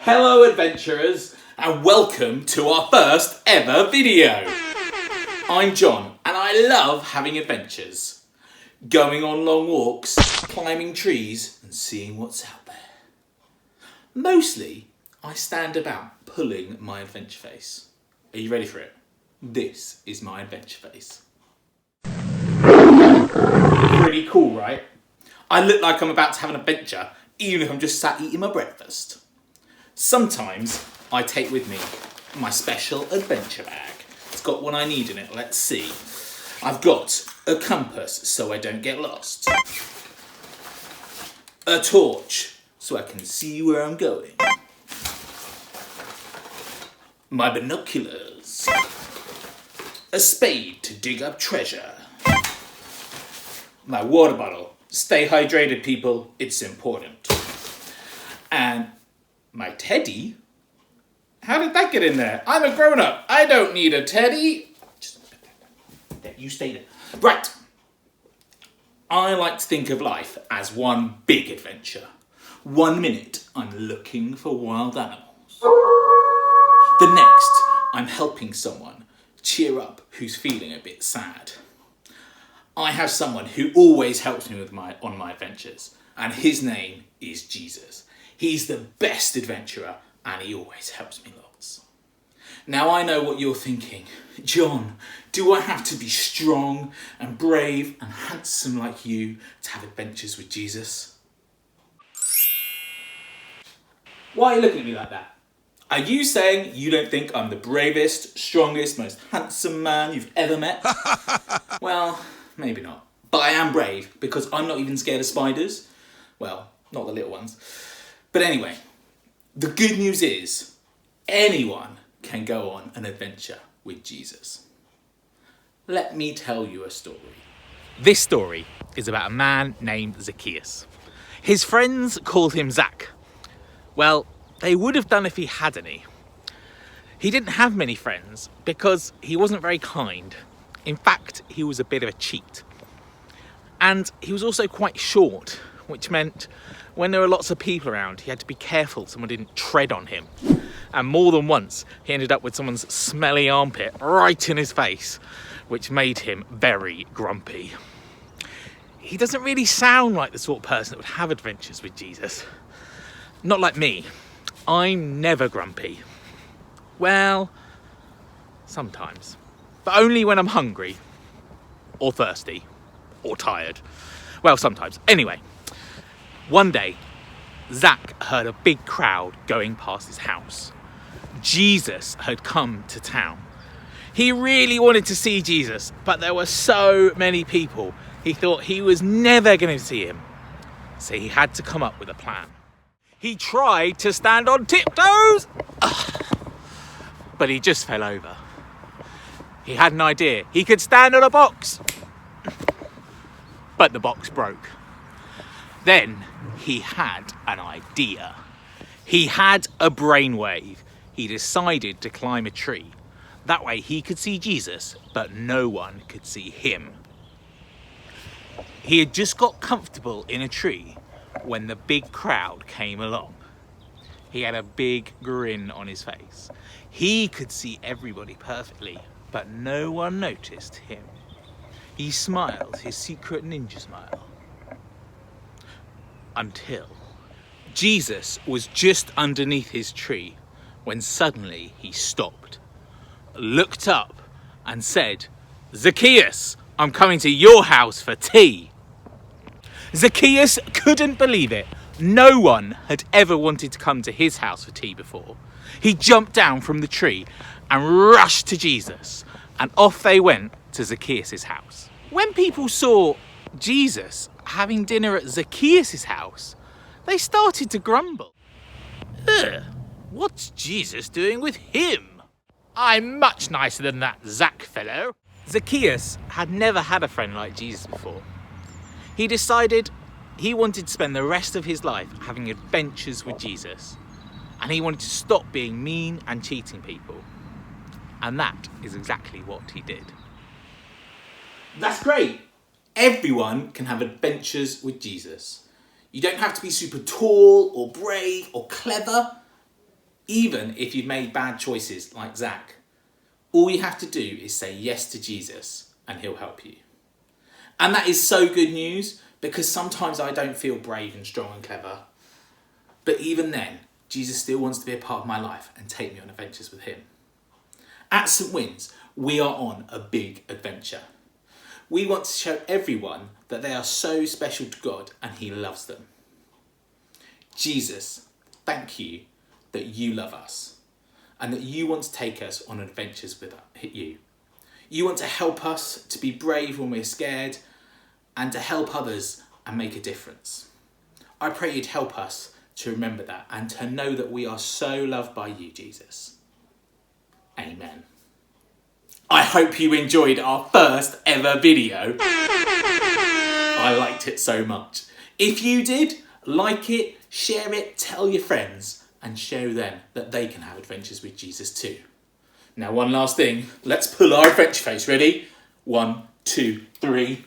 Hello adventurers and welcome to our first ever video. I'm John and I love having adventures. Going on long walks, climbing trees and seeing what's out there. Mostly I stand about pulling my adventure face. Are you ready for it? This is my adventure face. Pretty cool, right? I look like I'm about to have an adventure even if I'm just sat eating my breakfast. Sometimes I take with me my special adventure bag. It's got what I need in it. Let's see. I've got a compass so I don't get lost. A torch so I can see where I'm going. My binoculars. A spade to dig up treasure. My water bottle. Stay hydrated, people. It's important. And my teddy? How did that get in there? I'm a grown-up. I don't need a teddy. Just there, you stay there. Right. I like to think of life as one big adventure. 1 minute, I'm looking for wild animals. The next, I'm helping someone cheer up who's feeling a bit sad. I have someone who always helps me on my adventures, and his name is Jesus. He's the best adventurer and he always helps me lots. Now I know what you're thinking. John, do I have to be strong and brave and handsome like you to have adventures with Jesus? Why are you looking at me like that? Are you saying you don't think I'm the bravest, strongest, most handsome man you've ever met? Well, maybe not. But I am brave because I'm not even scared of spiders. Well, not the little ones. But anyway, the good news is anyone can go on an adventure with Jesus. Let me tell you a story. This story is about a man named Zacchaeus. His friends called him Zac. Well, they would have done if he had any. He didn't have many friends because he wasn't very kind. In fact, he was a bit of a cheat. And he was also quite short, which meant when there were lots of people around, he had to be careful someone didn't tread on him. And more than once, he ended up with someone's smelly armpit right in his face, which made him very grumpy. He doesn't really sound like the sort of person that would have adventures with Jesus. Not like me. I'm never grumpy. Well, sometimes. But only when I'm hungry, or thirsty, or tired. Well, sometimes. Anyway. One day, Zac heard a big crowd going past his house. Jesus had come to town. He really wanted to see Jesus, but there were so many people, he thought he was never going to see him. So he had to come up with a plan. He tried to stand on tiptoes, but he just fell over. He had an idea. He could stand on a box, but the box broke. Then he had an idea. He had a brainwave. He decided to climb a tree. That way he could see Jesus, but no one could see him. He had just got comfortable in a tree when the big crowd came along. He had a big grin on his face. He could see everybody perfectly, but no one noticed him. He smiled his secret ninja smile. Until Jesus was just underneath his tree when suddenly he stopped, looked up and said, "Zacchaeus, I'm coming to your house for tea." Zacchaeus couldn't believe it. No one had ever wanted to come to his house for tea before. He jumped down from the tree and rushed to Jesus, and off they went to Zacchaeus' house. When people saw Jesus having dinner at Zacchaeus' house, they started to grumble. What's Jesus doing with him? I'm much nicer than that Zac fellow. Zacchaeus had never had a friend like Jesus before. He decided he wanted to spend the rest of his life having adventures with Jesus, and he wanted to stop being mean and cheating people. And that is exactly what he did. That's great. Everyone can have adventures with Jesus. You don't have to be super tall or brave or clever. Even if you've made bad choices like Zach, all you have to do is say yes to Jesus and he'll help you. And that is so good news, because sometimes I don't feel brave and strong and clever. But even then, Jesus still wants to be a part of my life and take me on adventures with him. At St. Wins, we are on a big adventure. We want to show everyone that they are so special to God and he loves them. Jesus, thank you that you love us and that you want to take us on adventures with you. You want to help us to be brave when we're scared and to help others and make a difference. I pray you'd help us to remember that and to know that we are so loved by you, Jesus. Amen. I hope you enjoyed our first ever video. I liked it so much. If you did, like it, share it, tell your friends, and show them that they can have adventures with Jesus too. Now, one last thing. Let's pull our adventure face. Ready? 1, 2, 3.